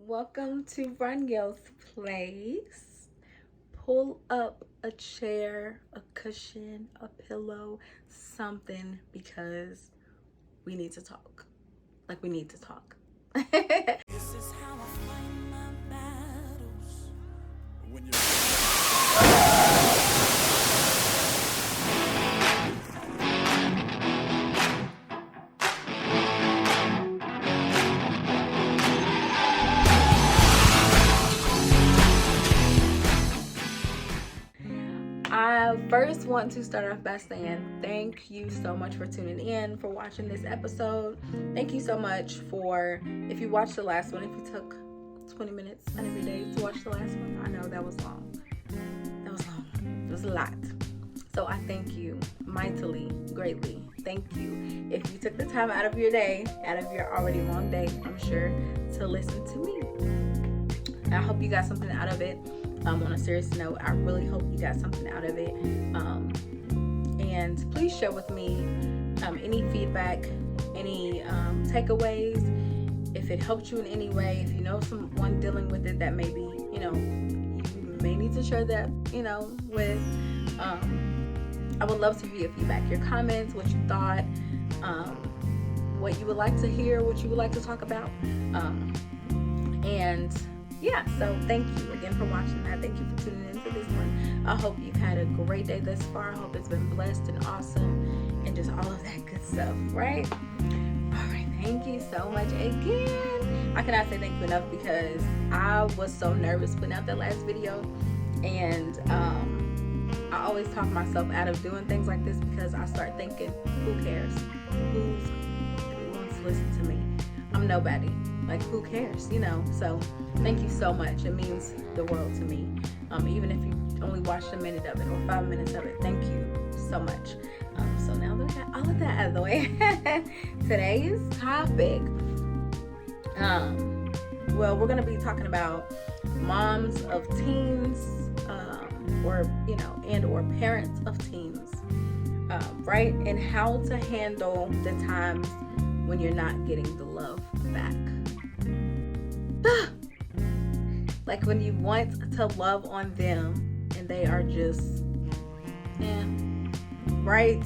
Welcome to Raniel's place. Pull up a chair, a cushion, a pillow, something because we need to talk. Like, we need to talk. This is how I fight my battles. When you I first want to start off by saying thank you so much for tuning in, for watching this episode. Thank you so much for, if you watched the last one, if you took 20 minutes out of your day to watch the last one. I know that was long. It was a lot. So I thank you mightily, greatly. Thank you. If you took the time out of your day, out of your already long day, I'm sure, to listen to me. I hope you got something out of it. On a serious note, I really hope you got something out of it. And please share with me any feedback, any takeaways, if it helped you in any way, if you know someone dealing with it that maybe, you may need to share that, with. I would love to hear your feedback, your comments, what you thought, what you would like to hear, what you would like to talk about. And yeah, so thank you again for watching that. Thank you for tuning into this one. I hope you've had a great day thus far. I hope it's been blessed and awesome and just all of that good stuff, right? All right, thank you so much again. I cannot say thank you enough because I was so nervous putting out that last video, and I always talk myself out of doing things like this because I start thinking, who cares? Who wants to listen to me? I'm nobody. Like, who cares, So thank you so much. It means the world to me. Even if you only watched a minute of it or 5 minutes of it, thank you so much. So now that I got all of that out of the way, today's topic, well, we're going to be talking about moms of teens, or parents of teens, right? And how to handle the times when you're not getting the love back. Like when you want to love on them and they are just right?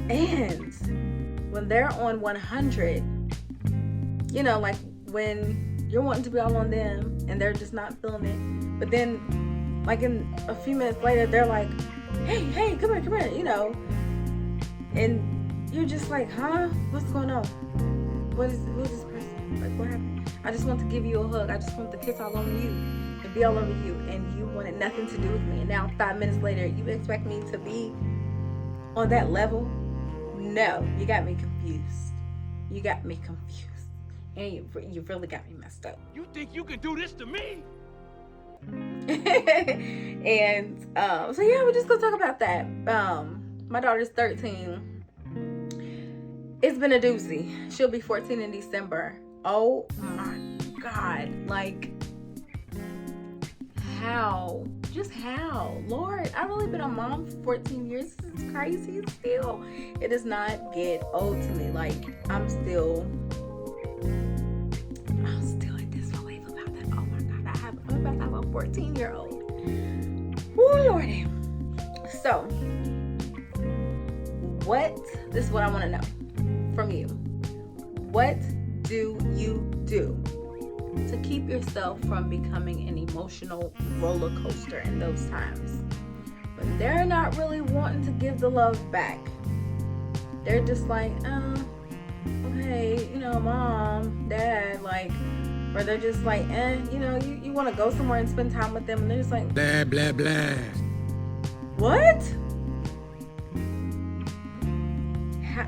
And when they're on 100, like when you're wanting to be all on them and they're just not feeling it, but then like in a few minutes later they're like, hey, come here, and you're just like, huh? What's going on? Who's this person? Like, what happened? I just want to give you a hug. I just want to kiss all over you and be all over you, and you wanted nothing to do with me. And now 5 minutes later, you expect me to be on that level? No, you got me confused. And you really got me messed up. You think you can do this to me? And so yeah, we're just gonna talk about that. My daughter's 13. It's been a doozy. She'll be 14 in December. Oh my God. Like, how? Just how? Lord, I've really been a mom for 14 years. This is crazy still. It does not get old to me. Like, I'm still in disbelief about that. Oh my God. I'm about to have a 14-year-old. Oh Lordy. So, this is what I want to know from you. What do you do to keep yourself from becoming an emotional roller coaster in those times when they're not really wanting to give the love back? They're just like, okay, mom, dad, like, or they're just like, you want to go somewhere and spend time with them, and they're just like, blah blah blah. What?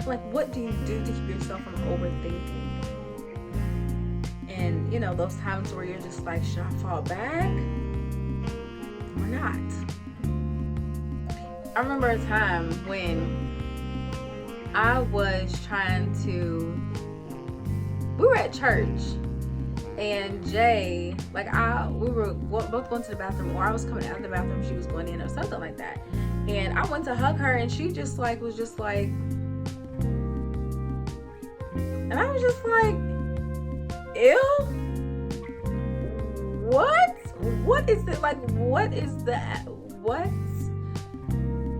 What do you do to keep yourself from overthinking? And those times where you're just like, should I fall back or not? I remember a time when I was we were at church, and Jay, we were both going to the bathroom, or I was coming out of the bathroom, she was going in, or something like that. And I went to hug her, and she just was just like, and I was just like, ew. what is it like? What is that? What?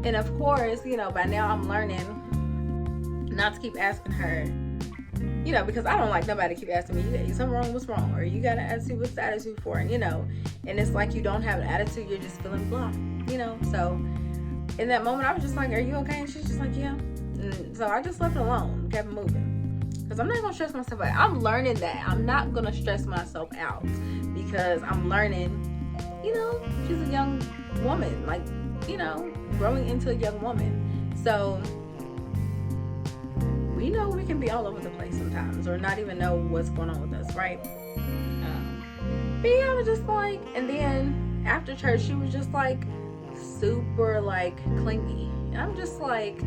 And of course, by now I'm learning not to keep asking her, because I don't like nobody keep asking me, is something wrong, what's wrong? Or you got an attitude, what's the attitude for? And it's like you don't have an attitude, you're just feeling blah, So in that moment, I was just like, are you okay? And she's just like, yeah. And so I just left it alone, kept moving. Because I'm not going to stress myself out. I'm learning that. I'm not going to stress myself out because I'm learning, she's a young woman, like, growing into a young woman. So we know we can be all over the place sometimes or not even know what's going on with us, right? But yeah, I was just like, and then after church, she was just like super like clingy. And I'm just like,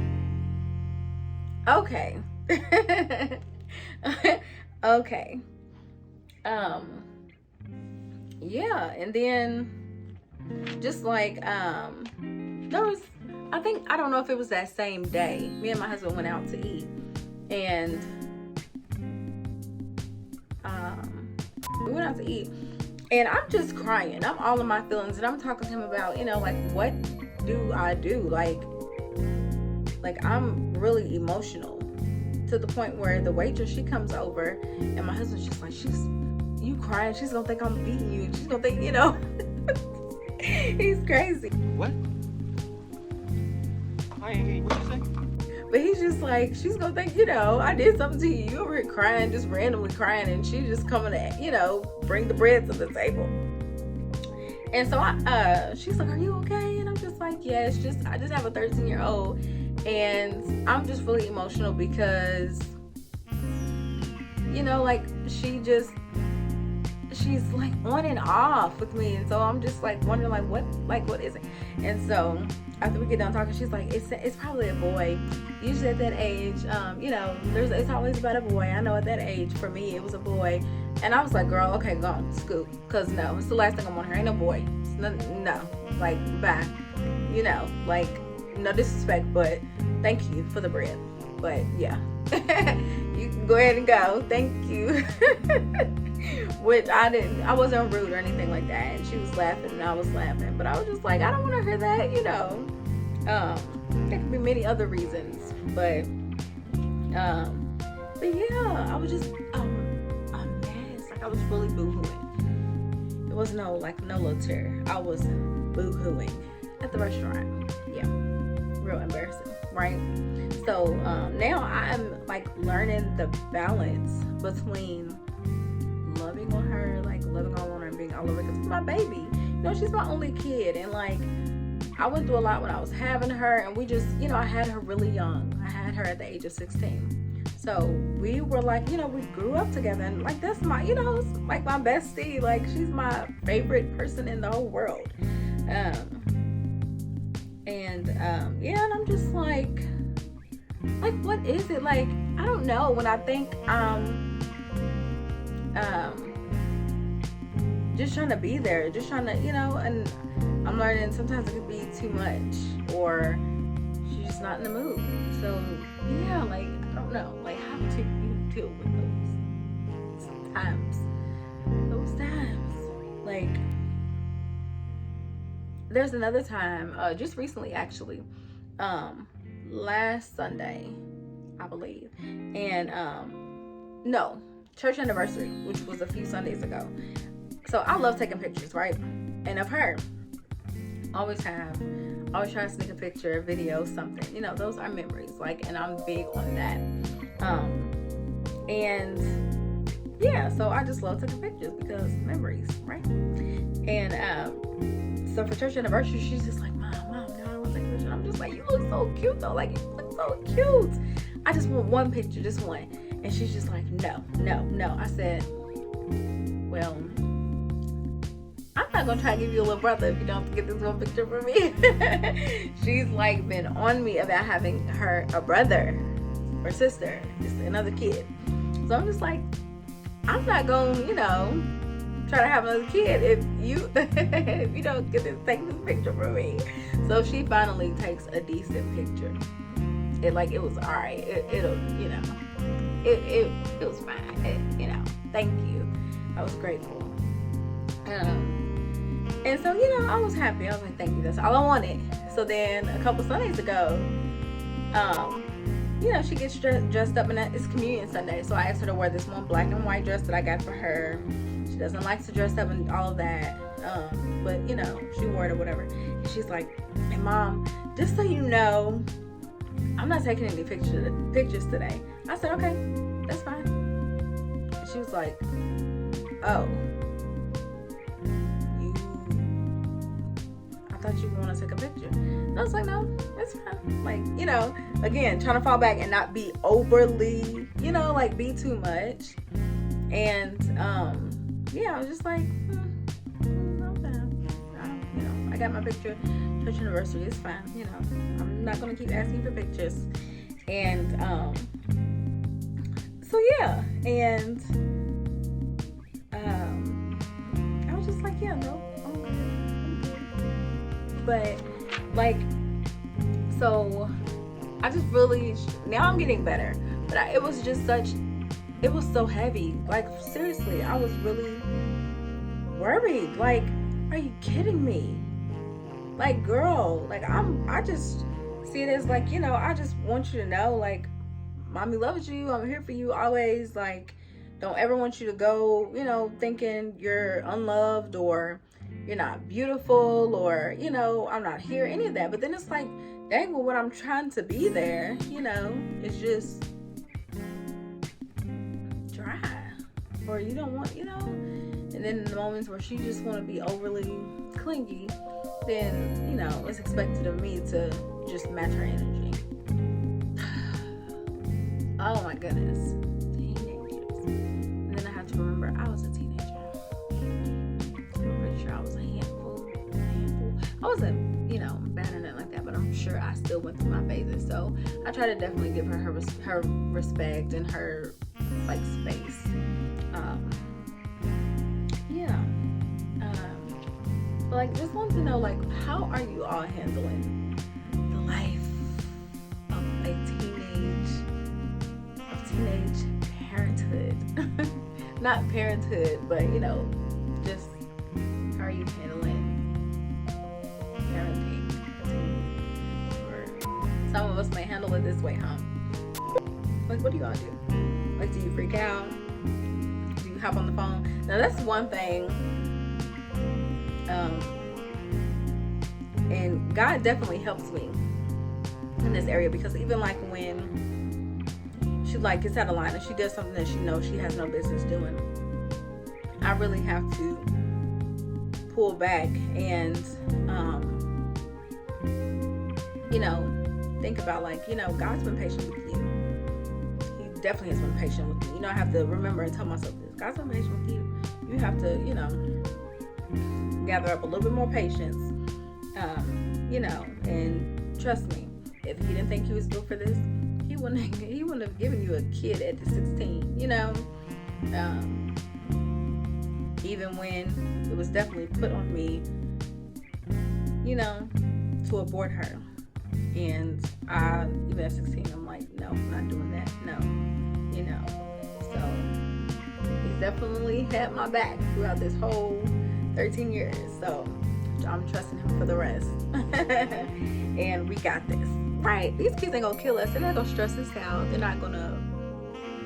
okay. Okay. Yeah, and then just like there was, I don't know if it was that same day, me and my husband went out to eat, and we went out to eat, and I'm just crying. I'm all in my feelings, and I'm talking to him about, like, what do I do? Like I'm really emotional to the point where the waitress, she comes over, and my husband's just like, you crying? She's gonna think I'm beating you. She's gonna think, he's crazy. What? I ain't hear what you say. But he's just like, she's gonna think, I did something to you. You over here crying, just randomly crying, and she's just coming to, bring the bread to the table. And so she's like, are you okay? And I'm just like, yeah, I just have a 13-year-old, and I'm just really emotional because, like, she's like on and off with me, and so I'm just like wondering, what is it? And so after we get done talking, she's like, it's probably a boy. Usually at that age, it's always about a boy. I know at that age, for me, it was a boy. And I was like, girl, okay, go on, scoot, because no, it's the last thing I want to hear. Ain't no boy. No, like, bye. Like, no disrespect, but thank you for the bread. But yeah, you can go ahead and go. Thank you. Which I wasn't rude or anything like that. And she was laughing and I was laughing. But I was just like, I don't want to hear that, There could be many other reasons. But yeah, I was just a mess. Like, I was really boo-hooing. It was no little tear. I was boo-hooing at the restaurant. Yeah. Real embarrassing, right? So now I'm like learning the balance between loving on her, like loving all on her and being all over, because it's my baby. She's my only kid, and like I went through a lot when I was having her, and we just, I had her really young. I had her at the age of 16. So we were like, we grew up together, and like that's my, it's like my bestie. Like, she's my favorite person in the whole world. Yeah, and I'm just like what is it? Like, I don't know. When I think just trying to be there, just trying to, and I'm learning sometimes it could be too much, or she's just not in the mood. So yeah, like, I don't know, like, how do you deal with those times? Like, there's another time, just recently actually, last Sunday, I believe, and no, church anniversary, which was a few Sundays ago. So I love taking pictures, right? And of her, always try to sneak a picture, a video, something. Those are memories. Like, and I'm big on that. And yeah, so I just love taking pictures because memories, right? And so for church anniversary, she's just like, Mom, no, I don't want to take a picture. And I'm just like, you look so cute though. Like, you look so cute. I just want one picture, just one. And she's just like, no. I said, well, I'm not gonna try to give you a little brother if you don't get this one picture for me. She's like been on me about having her a brother or sister, just another kid. So I'm just like, I'm not gonna, try to have another kid if you don't get to take this picture for me. So she finally takes a decent picture. It was all right. It was fine. Thank you. I was grateful. And so, I was happy. I was like, thank you, that's all I wanted. So then a couple Sundays ago, she gets dressed up, and it's communion Sunday. So I asked her to wear this one black and white dress that I got for her. She doesn't like to dress up and all of that. But she wore it or whatever. And she's like, hey Mom, just so you know, I'm not taking any pictures today. I said, okay, that's fine. And she was like, oh, I thought you want to take a picture. And I was like, no, that's fine. Like, again, trying to fall back and not be overly, be too much. And, I was just like, okay. I got my picture. Church anniversary is fine. I'm not going to keep asking for pictures. And, so yeah. And, I was just like, yeah, no, I'm good. But, so I just really, now I'm getting better. But it was just it was so heavy. Like, seriously, I was really worried. Like, are you kidding me? Like, girl, like, I just see it as like, I just want you to know, like, Mommy loves you. I'm here for you always. Like, don't ever want you to go, thinking you're unloved or you're not beautiful or, I'm not here, any of that. But then it's like, dang, well, when I'm trying to be there, it's just dry. Or you don't want, and then in the moments where she just want to be overly clingy, then, it's expected of me to just match her energy. Oh my goodness. Teenagers. And then I had to remember I was a teenager. I'm pretty sure I was a handful. I wasn't, bad or nothing like that, but I'm sure I still went through my phases. So I try to definitely give her respect and her, space. But, just want to know, how are you all handling the life of teenage parenthood? Not parenthood, but, just how are you handling parenting? Or some of us may handle it this way, huh? What do y'all do? Do you freak out? Do you hop on the phone? Now, that's one thing. And God definitely helps me in this area, because even when she gets out of line and she does something that she knows she has no business doing, I really have to pull back and think about God's been patient with you. He definitely has been patient with me. I have to remember and tell myself this. God's been patient with you. You have to gather up a little bit more patience, and trust me, if he didn't think he was good for this, he wouldn't have given you a kid at the 16, even when it was definitely put on me, to abort her. And even at 16, I'm like, no, I'm not doing that, no, so he's definitely had my back throughout this whole 13 years, so I'm trusting him for the rest. And we got this, right? These kids ain't gonna kill us. They're not gonna stress us out. They're not gonna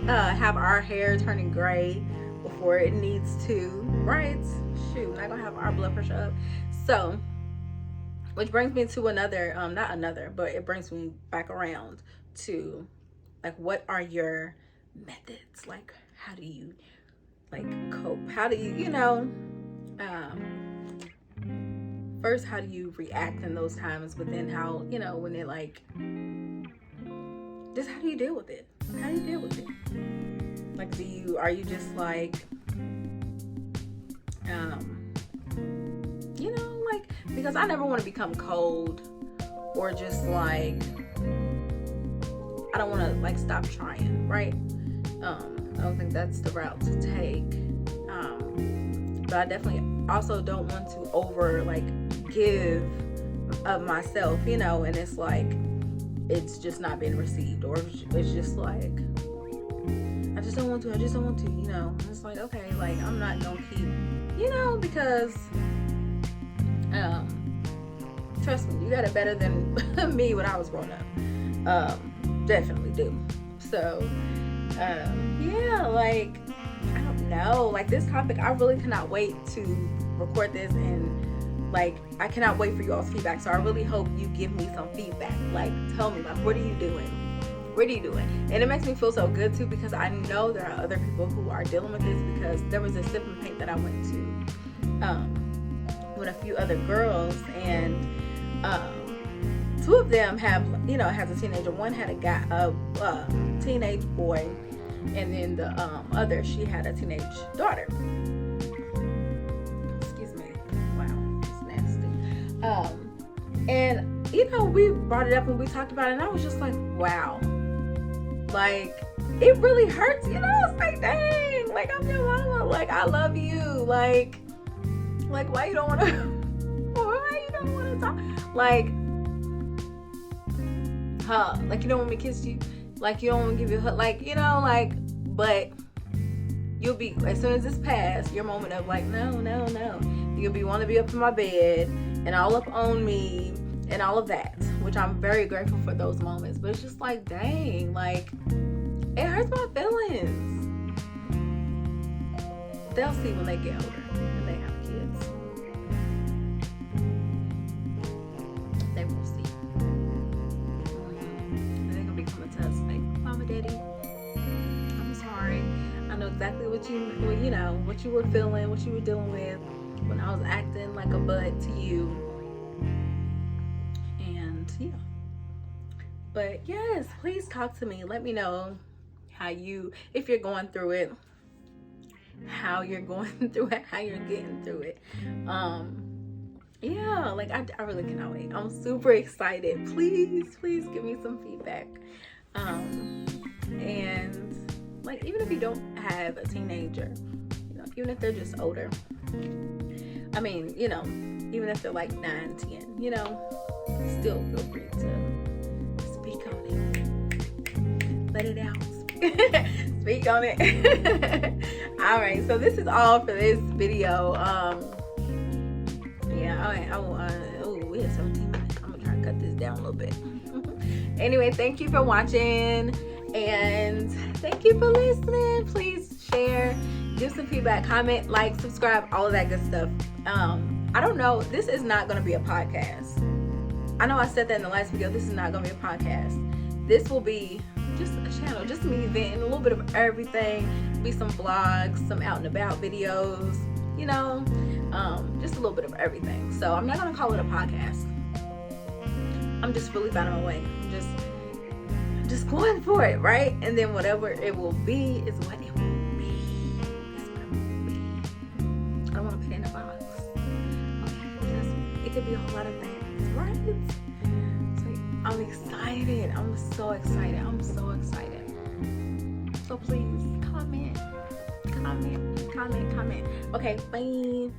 have our hair turning gray before it needs to, right? Shoot, we're not gonna have our blood pressure up. So, which brings me to it brings me back around to, what are your methods? How do you, cope? How do you, first, how do you react in those times? But then how, when it just how do you deal with it? How do you deal with it? Are you just because I never want to become cold or just I don't want to stop trying, right? I don't think that's the route to take. But I definitely also don't want to over give of myself, and it's just not being received, or it's just I just don't want to, it's okay, I'm not gonna keep, because trust me, you got it better than me when I was growing up. Definitely do. So yeah, like, I don't know, like, this topic, I really cannot wait to record this, and like, I cannot wait for you all's feedback. So I really hope you give me some feedback. Like, tell me, like, what are you doing? What are you doing? And it makes me feel so good too, because I know there are other people who are dealing with this, because there was a sip and paint that I went to with a few other girls, and two of them have has a teenager. One had a teenage boy, and then the other, she had a teenage daughter. Excuse me. Wow, it's nasty. And we brought it up and we talked about it, and I was just like, wow, like, it really hurts. It's like, dang, like, I'm your mama, like, I love you, like why you don't want to talk, like, like, you don't want me to kiss you, like, you don't want to give you a hug, like, like, but you'll be, as soon as this passed, your moment of like, no, you'll be want to be up in my bed and all up on me and all of that, which I'm very grateful for those moments. But it's just like, dang, like, it hurts my feelings. They'll see when they get older and they have kids. They will see. And they're gonna be coming to us like, Mama, Daddy, I'm sorry. I know exactly what you were feeling, what you were dealing with when I was acting like a butt to you. And yeah. But yes, please talk to me. Let me know if you're going through it, how you're going through it, how you're getting through it. Yeah, like, I really cannot wait. I'm super excited. Please give me some feedback. And like, even if you don't have a teenager, even if they're just older, I mean, even if they're like 9, 10, still feel free to speak on it. Let it out. Speak on it. All right, so this is all for this video. Yeah, all right, we have 17 minutes. I'm gonna try to cut this down a little bit. Anyway, thank you for watching, and thank you for listening. Please share, give some feedback, comment, like, subscribe, all of that good stuff. I don't know, this is not going to be a podcast. I know I said that in the last video. This is not going to be a podcast. This will be just a channel, just me venting a little bit of everything. Be some vlogs, some out and about videos, just a little bit of everything. So I'm not going to call it a podcast. I'm just really finding my way. I'm just going for it, right? And then whatever it will be is what it will be. It's what it will be. I don't want to put it in a box. Okay, it could be a whole lot of things, right? So I'm excited. I'm so excited. I'm so excited. So please comment. Okay, bye.